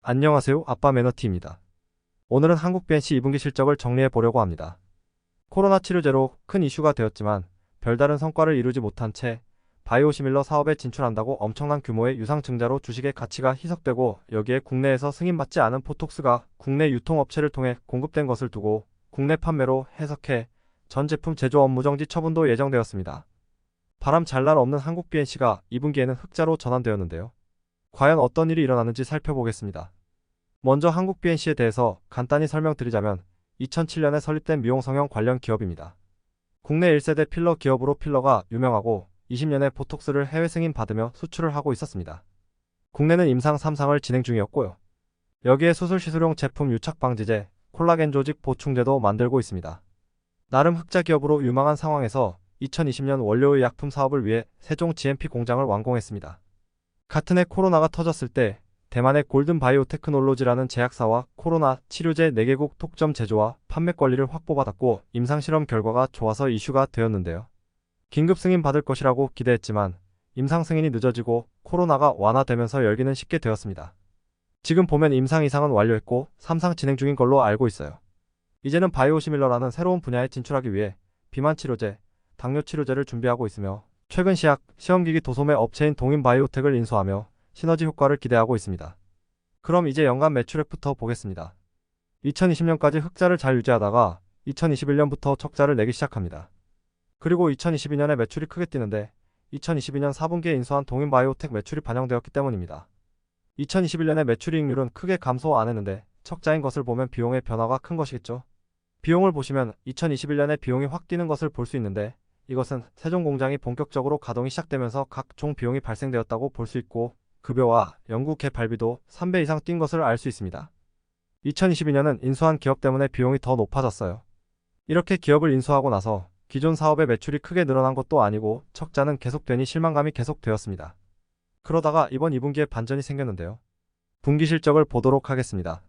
안녕하세요. 아빠 매너티입니다. 오늘은 한국 BNC 2분기 실적을 정리해 보려고 합니다. 코로나 치료제로 큰 이슈가 되었지만 별다른 성과를 이루지 못한 채 바이오시밀러 사업에 진출한다고 엄청난 규모의 유상증자로 주식의 가치가 희석되고, 여기에 국내에서 승인받지 않은 포톡스가 국내 유통업체를 통해 공급된 것을 두고 국내 판매로 해석해 전 제품 제조 업무 정지 처분도 예정되었습니다. 바람 잘 날 없는 한국 BNC가 2분기에는 흑자로 전환되었는데요. 과연 어떤 일이 일어나는지 살펴보겠습니다. 먼저 한국 BNC에 대해서 간단히 설명드리자면 2007년에 설립된 미용 성형 관련 기업입니다. 국내 1세대 필러 기업으로 필러가 유명하고 20년에 보톡스를 해외 승인 받으며 수출을 하고 있었습니다. 국내는 임상 3상을 진행 중이었고요. 여기에 수술 시술용 제품 유착 방지제, 콜라겐 조직 보충제도 만들고 있습니다. 나름 흑자 기업으로 유망한 상황에서 2020년 원료의 약품 사업을 위해 세종 GMP 공장을 완공했습니다. 같은 해 코로나가 터졌을 때 대만의 골든 바이오테크놀로지라는 제약사와 코로나 치료제 4개국 독점 제조와 판매 권리를 확보받았고, 임상실험 결과가 좋아서 이슈가 되었는데요. 긴급 승인 받을 것이라고 기대했지만 임상 승인이 늦어지고 코로나가 완화되면서 열기는 식게 되었습니다. 지금 보면 임상 2상은 완료했고 3상 진행 중인 걸로 알고 있어요. 이제는 바이오시밀러라는 새로운 분야에 진출하기 위해 비만 치료제, 당뇨 치료제를 준비하고 있으며, 최근 시약, 시험기기 도소매 업체인 동인바이오텍을 인수하며 시너지 효과를 기대하고 있습니다. 그럼 이제 연간 매출액부터 보겠습니다. 2020년까지 흑자를 잘 유지하다가 2021년부터 적자를 내기 시작합니다. 그리고 2022년에 매출이 크게 뛰는데 2022년 4분기에 인수한 동인바이오텍 매출이 반영되었기 때문입니다. 2021년에 매출이익률은 크게 감소 안 했는데 적자인 것을 보면 비용의 변화가 큰 것이겠죠. 비용을 보시면 2021년에 비용이 확 뛰는 것을 볼 수 있는데, 이것은 세종 공장이 본격적으로 가동이 시작되면서 각종 비용이 발생되었다고 볼 수 있고, 급여와 연구 개발비도 3배 이상 뛴 것을 알 수 있습니다. 2022년은 인수한 기업 때문에 비용이 더 높아졌어요. 이렇게 기업을 인수하고 나서 기존 사업의 매출이 크게 늘어난 것도 아니고 적자는 계속되니 실망감이 계속되었습니다. 그러다가 이번 2분기에 반전이 생겼는데요. 분기 실적을 보도록 하겠습니다.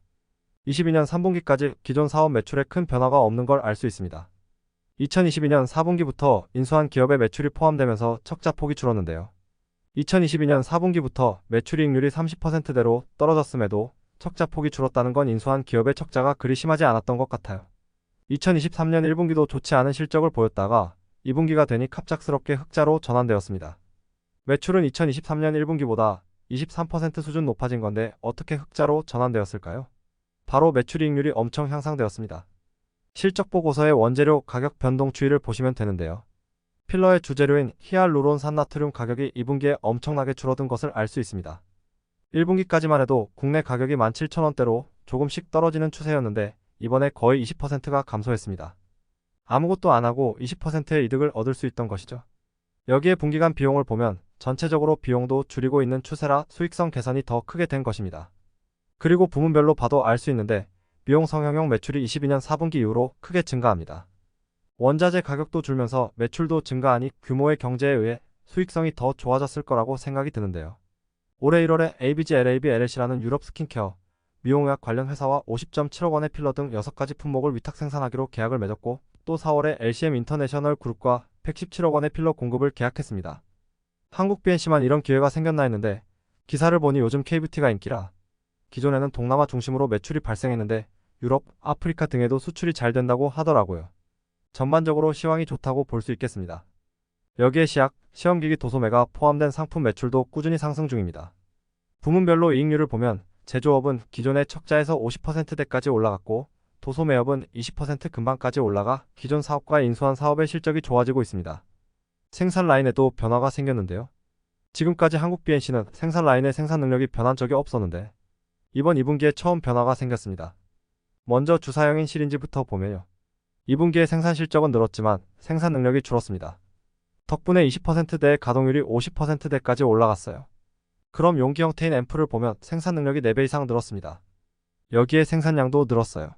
22년 3분기까지 기존 사업 매출에 큰 변화가 없는 걸 알 수 있습니다. 2022년 4분기부터 인수한 기업의 매출이 포함되면서 적자폭이 줄었는데요. 2022년 4분기부터 매출이익률이 30%대로 떨어졌음에도 적자폭이 줄었다는 건 인수한 기업의 적자가 그리 심하지 않았던 것 같아요. 2023년 1분기도 좋지 않은 실적을 보였다가 2분기가 되니 갑작스럽게 흑자로 전환되었습니다. 매출은 2023년 1분기보다 23% 수준 높아진 건데 어떻게 흑자로 전환되었을까요? 바로 매출이익률이 엄청 향상되었습니다. 실적 보고서의 원재료 가격 변동 추이를 보시면 되는데요. 필러의 주재료인 히알루론산나트륨 가격이 2분기에 엄청나게 줄어든 것을 알 수 있습니다. 1분기까지만 해도 국내 가격이 17,000원대로 조금씩 떨어지는 추세였는데 이번에 거의 20%가 감소했습니다. 아무것도 안 하고 20%의 이득을 얻을 수 있던 것이죠. 여기에 분기간 비용을 보면 전체적으로 비용도 줄이고 있는 추세라 수익성 개선이 더 크게 된 것입니다. 그리고 부문별로 봐도 알 수 있는데 미용 성형용 매출이 22년 4분기 이후로 크게 증가합니다. 원자재 가격도 줄면서 매출도 증가하니 규모의 경제에 의해 수익성이 더 좋아졌을 거라고 생각이 드는데요. 올해 1월에 ABG LAB LLC라는 유럽 스킨케어, 미용의학 관련 회사와 50.7억 원의 필러 등 6가지 품목을 위탁 생산하기로 계약을 맺었고, 또 4월에 LCM 인터내셔널 그룹과 117억 원의 필러 공급을 계약했습니다. 한국 BNC만 이런 기회가 생겼나 했는데 기사를 보니 요즘 K뷰티가 인기라 기존에는 동남아 중심으로 매출이 발생했는데 유럽, 아프리카 등에도 수출이 잘 된다고 하더라고요. 전반적으로 시황이 좋다고 볼 수 있겠습니다. 여기에 시약, 시험기기 도소매가 포함된 상품 매출도 꾸준히 상승 중입니다. 부문별로 이익률을 보면 제조업은 기존의 적자에서 50%대까지 올라갔고, 도소매업은 20% 근방까지 올라가 기존 사업과 인수한 사업의 실적이 좋아지고 있습니다. 생산 라인에도 변화가 생겼는데요. 지금까지 한국 BNC는 생산 라인의 생산 능력이 변한 적이 없었는데 이번 2분기에 처음 변화가 생겼습니다. 먼저 주사형인 시린지부터 보면요. 2분기에 생산 실적은 늘었지만 생산 능력이 줄었습니다. 덕분에 20%대의 가동률이 50%대까지 올라갔어요. 그럼 용기 형태인 앰플을 보면 생산 능력이 4배 이상 늘었습니다. 여기에 생산량도 늘었어요.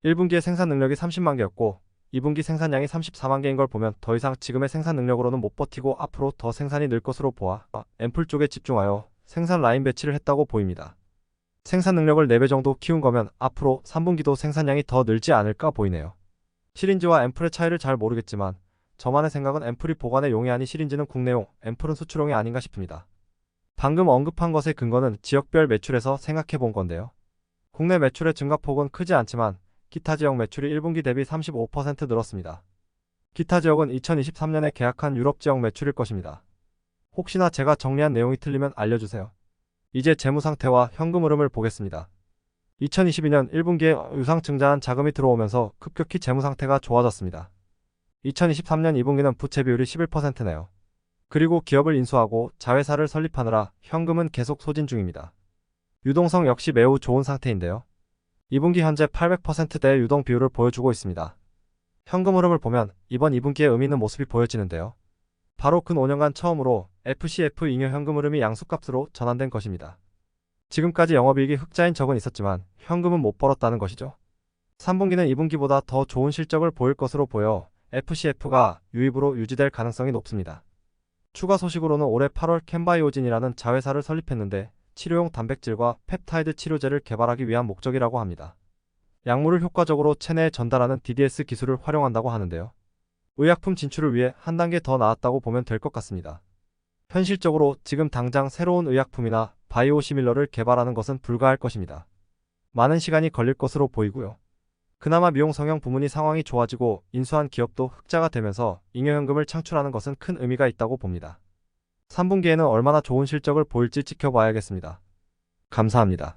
1분기에 생산 능력이 30만 개였고 2분기 생산량이 34만 개인 걸 보면 더 이상 지금의 생산 능력으로는 못 버티고 앞으로 더 생산이 늘 것으로 보아 앰플 쪽에 집중하여 생산 라인 배치를 했다고 보입니다. 생산 능력을 4배 정도 키운 거면 앞으로 3분기도 생산량이 더 늘지 않을까 보이네요. 시린지와 앰플의 차이를 잘 모르겠지만 저만의 생각은 앰플이 보관에 용이 아니 시린지는 국내용, 앰플은 수출용이 아닌가 싶습니다. 방금 언급한 것의 근거는 지역별 매출에서 생각해 본 건데요. 국내 매출의 증가폭은 크지 않지만 기타 지역 매출이 1분기 대비 35% 늘었습니다. 기타 지역은 2023년에 계약한 유럽 지역 매출일 것입니다. 혹시나 제가 정리한 내용이 틀리면 알려주세요. 이제 재무 상태와 현금 흐름을 보겠습니다. 2022년 1분기에 유상증자한 자금이 들어오면서 급격히 재무 상태가 좋아졌습니다. 2023년 2분기는 부채 비율이 11%네요. 그리고 기업을 인수하고 자회사를 설립하느라 현금은 계속 소진 중입니다. 유동성 역시 매우 좋은 상태인데요. 2분기 현재 800%대의 유동 비율을 보여주고 있습니다. 현금 흐름을 보면 이번 2분기에 의미 있는 모습이 보여지는데요. 바로 근 5년간 처음으로 FCF 잉여 현금 흐름이 양수값으로 전환된 것입니다. 지금까지 영업이익이 흑자인 적은 있었지만 현금은 못 벌었다는 것이죠. 3분기는 2분기보다 더 좋은 실적을 보일 것으로 보여 FCF가 유입으로 유지될 가능성이 높습니다. 추가 소식으로는 올해 8월 캔바이오진이라는 자회사를 설립했는데 치료용 단백질과 펩타이드 치료제를 개발하기 위한 목적이라고 합니다. 약물을 효과적으로 체내에 전달하는 DDS 기술을 활용한다고 하는데요. 의약품 진출을 위해 한 단계 더 나았다고 보면 될 것 같습니다. 현실적으로 지금 당장 새로운 의약품이나 바이오시밀러를 개발하는 것은 불가할 것입니다. 많은 시간이 걸릴 것으로 보이고요. 그나마 미용 성형 부문이 상황이 좋아지고 인수한 기업도 흑자가 되면서 잉여현금을 창출하는 것은 큰 의미가 있다고 봅니다. 3분기에는 얼마나 좋은 실적을 보일지 지켜봐야겠습니다. 감사합니다.